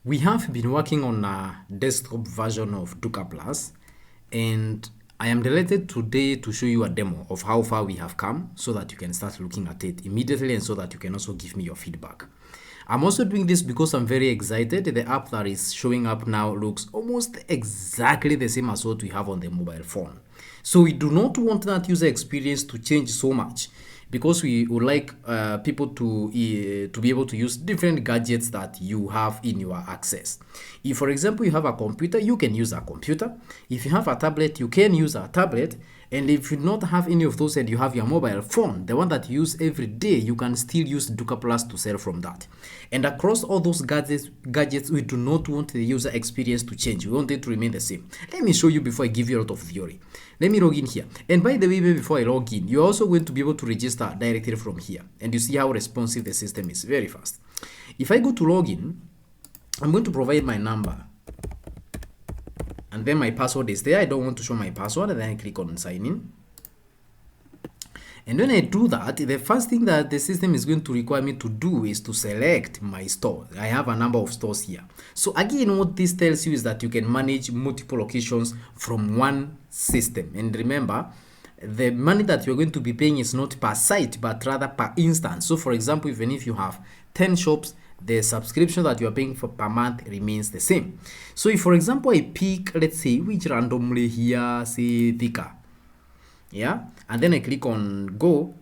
We have been working on a desktop version of DukaPlus, and I am delighted today to show you a demo of how far we have come so that you can start looking at it immediately and so that you can also give me your feedback. I'm also doing this because I'm very excited. The app that is showing up now looks almost exactly the same as what we have on the mobile phone. So we do not want that user experience to change so much, because we would like people to be able to use different gadgets that you have in your access. If, for example, you have a computer, you can use a computer. If you have a tablet, you can use a tablet. And if you do not have any of those and you have your mobile phone, the one that you use every day, you can still use DukaPlus to sell from that. And across all those gadgets, we do not want the user experience to change. We want it to remain the same. Let me show you before I give you a lot of theory. Let me log in here. And by the way, before I log in, you're also going to be able to register directly from here. And you see how responsive the system is, very fast. If I go to login, I'm going to provide my number. And then my password is there. I don't want to show my password. And then I click on sign in. And when I do that, the first thing that the system is going to require me to do is to select my store. I have a number of stores here. So again, what this tells you is that you can manage multiple locations from one system. And remember, the money that you're going to be paying is not per site, but rather per instance. So for example, even if you have 10 shops, the subscription that you are paying for per month remains the same. So if, for example, I pick, let's say, which randomly here, say Thika, yeah, and then I click on go.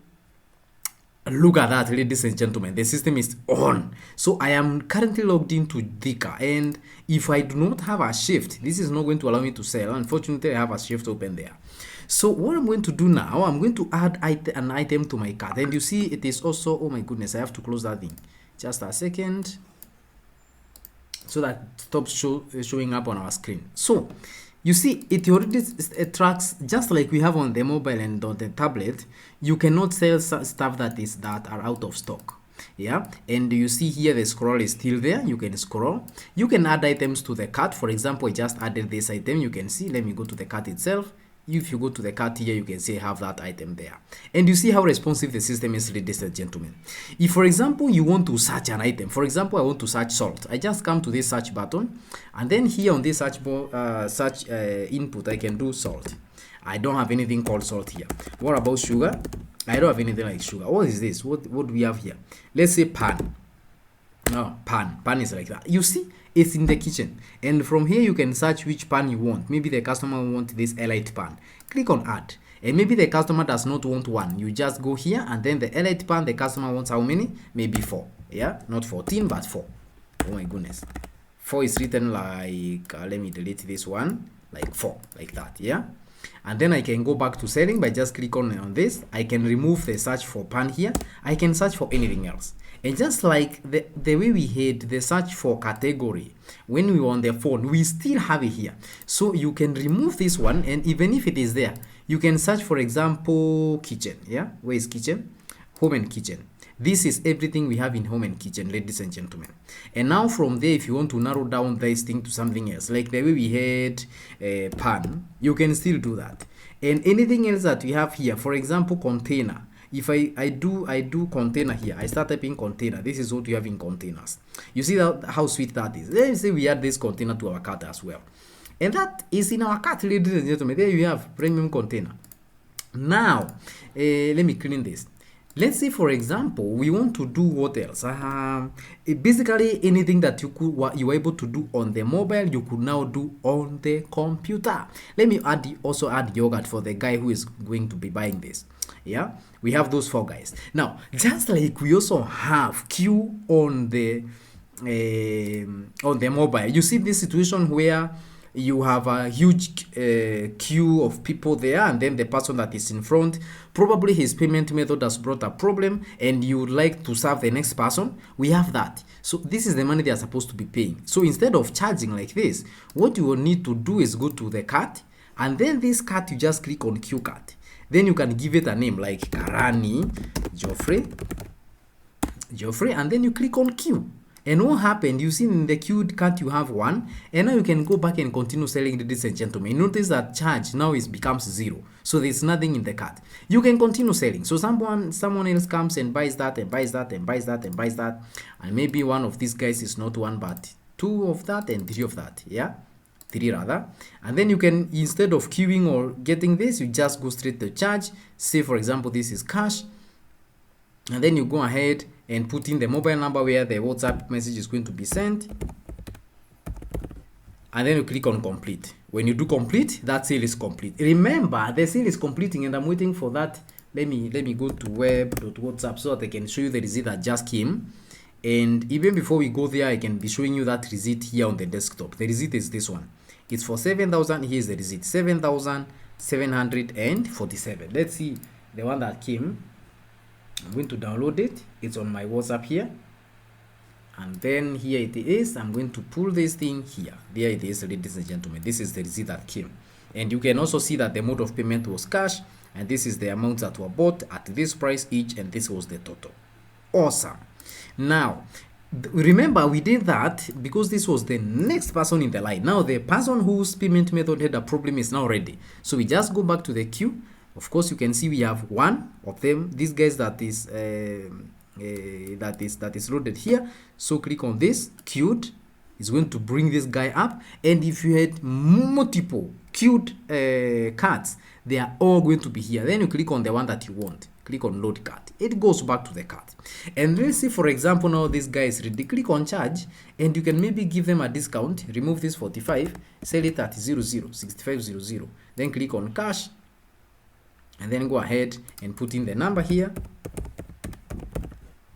Look at that, ladies and gentlemen, the system is on. So I am currently logged into Thika, and if I do not have a shift, this is not going to allow me to sell. Unfortunately, I have a shift open there. So what I'm going to do now, I'm going to add an item to my cart, and you see it is also, oh my goodness, I have to close that thing. Just a second, so that stops showing up on our screen. So you see, it already tracks, just like we have on the mobile and on the tablet. You cannot sell stuff that are out of stock. Yeah, and you see here the scroll is still there. You can scroll. You can add items to the cart. For example, I just added this item. You can see. Let me go to the cart itself. If you go to the cart here, you can see I have that item there. And you see how responsive the system is, ladies and gentlemen. If, for example, you want to search an item, for example, I want to search salt. I just come to this search button, and then here on this search input, I can do salt. I don't have anything called salt here. What about sugar? I don't have anything like sugar. What is this? What do we have here? Let's say pan. No, pan is like that. You see, it's in the kitchen, and from here you can search which pan you want. Maybe the customer wants this elite pan. Click on add, and maybe the customer does not want one. You just go here, and then the elite pan, the customer wants how many? Maybe 4. Yeah, not 14 but 4. Oh my goodness, 4 is written like let me delete this one, like 4, like that. Yeah, and then I can go back to selling by just click on this. I can remove the search for pan here. I can search for anything else. And just like the way we had the search for category when we were on the phone, we still have it here. So you can remove this one, and even if it is there, you can search, for example, kitchen. Yeah, where is kitchen? Home and kitchen. This is everything we have in home and kitchen, ladies and gentlemen. And now from there, if you want to narrow down this thing to something else, like the way we had pan, you can still do that. And anything else that we have here, for example, container. If I do container here, I start typing container. This is what you have in containers. You see how sweet that is. Let's say we add this container to our cart as well. And that is in our cart, ladies and gentlemen. There you have premium container. Now, let me clean this. Let's say, for example, we want to do what else? Basically, anything that you were able to do on the mobile, you could now do on the computer. Let me also add yogurt for the guy who is going to be buying this. Yeah, we have those 4 guys. Now, just like we also have queue on the mobile, you see this situation where you have a huge queue of people there, and then the person that is in front, probably his payment method has brought a problem, and you would like to serve the next person. We have that. So this is the money they are supposed to be paying. So instead of charging like this, what you will need to do is go to the cart, and then this cart, you just click on queue cart. Then you can give it a name like Karani Joffrey, and then you click on queue. And what happened, you see in the queued cart you have 1, and now you can go back and continue selling, ladies and gentlemen. Notice that charge now becomes 0. So there's nothing in the cart. You can continue selling. So someone else comes and buys that and buys that and buys that and buys that. And maybe one of these guys is not one, but 2 of that and 3 of that. Yeah, 3 rather. And then you can, instead of queuing or getting this, you just go straight to charge. Say for example this is cash, and then you go ahead and put in the mobile number where the WhatsApp message is going to be sent, and then you click on complete. When you do complete, that sale is complete. Remember, the sale is completing, and I'm waiting for that. Let me go to web.whatsapp so that I can show you the receipt that just came. And even before we go there, I can be showing you that receipt here on the desktop. The receipt is this one. It's for 7,000. Here's the receipt, 7,747. Let's see the one that came. I'm going to download it. It's on my WhatsApp here. And then here it is. I'm going to pull this thing here. There it is, ladies and gentlemen. This is the receipt that came. And you can also see that the mode of payment was cash. And this is the amounts that were bought at this price each. And this was the total. Awesome. Now, remember we did that because this was the next person in the line. Now, the person whose payment method had a problem is now ready. So we just go back to the queue. Of course, you can see we have one of them. These guys that is loaded here. So click on this queued. It's going to bring this guy up. And if you had multiple queued cards, they are all going to be here. Then you click on the one that you want. Click on load card. It goes back to the card. And let's say, for example, now this guy is ready. Click on charge, and you can maybe give them a discount. Remove this 45, sell it at 6500. Then click on cash, and then go ahead and put in the number here.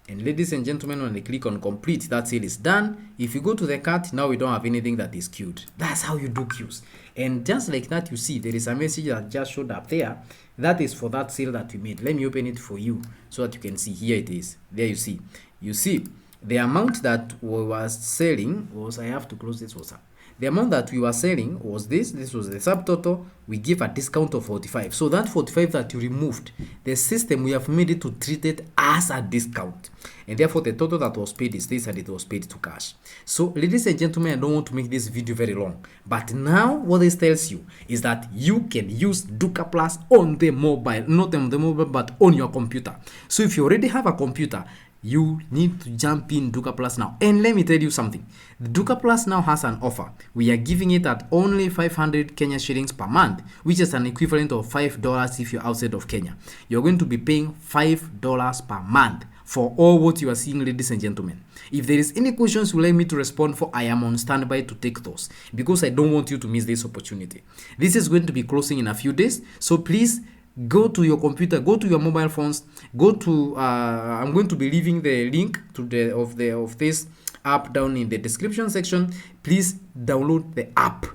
And ladies and gentlemen, when they click on complete, that sale is done. If you go to the cart, now we don't have anything that is queued. That's how you do queues. And just like that, you see there is a message that just showed up there. That is for that sale that we made. Let me open it for you so that you can see. Here it is. There you see. You see the amount that we was selling was, I have to close this WhatsApp. The amount that we were selling was this. This was the subtotal. We give a discount of 45. So that 45 that you removed, the system, we have made it to treat it as a discount. And therefore, the total that was paid is this, and it was paid to cash. So, ladies and gentlemen, I don't want to make this video very long. But now, what this tells you is that you can use DukaPlus on the mobile. Not on the mobile, but on your computer. So, if you already have a computer, you need to jump in DukaPlus now. And let me tell you something. The DukaPlus now has an offer. We are giving it at only 500 Kenya shillings per month, which is an equivalent of $5 if you're outside of Kenya. You're going to be paying $5 per month for all what you are seeing, ladies and gentlemen. If there is any questions you would like me to respond for, I am on standby to take those, because I don't want you to miss this opportunity. This is going to be closing in a few days, so please go to your computer, go to your mobile phones, go to I'm going to be leaving the link to of this app down in the description section. Please download the app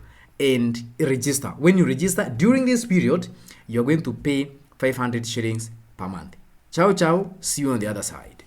and register. When you register during this period, you're going to pay 500 shillings per month. Ciao, ciao. See you on the other side.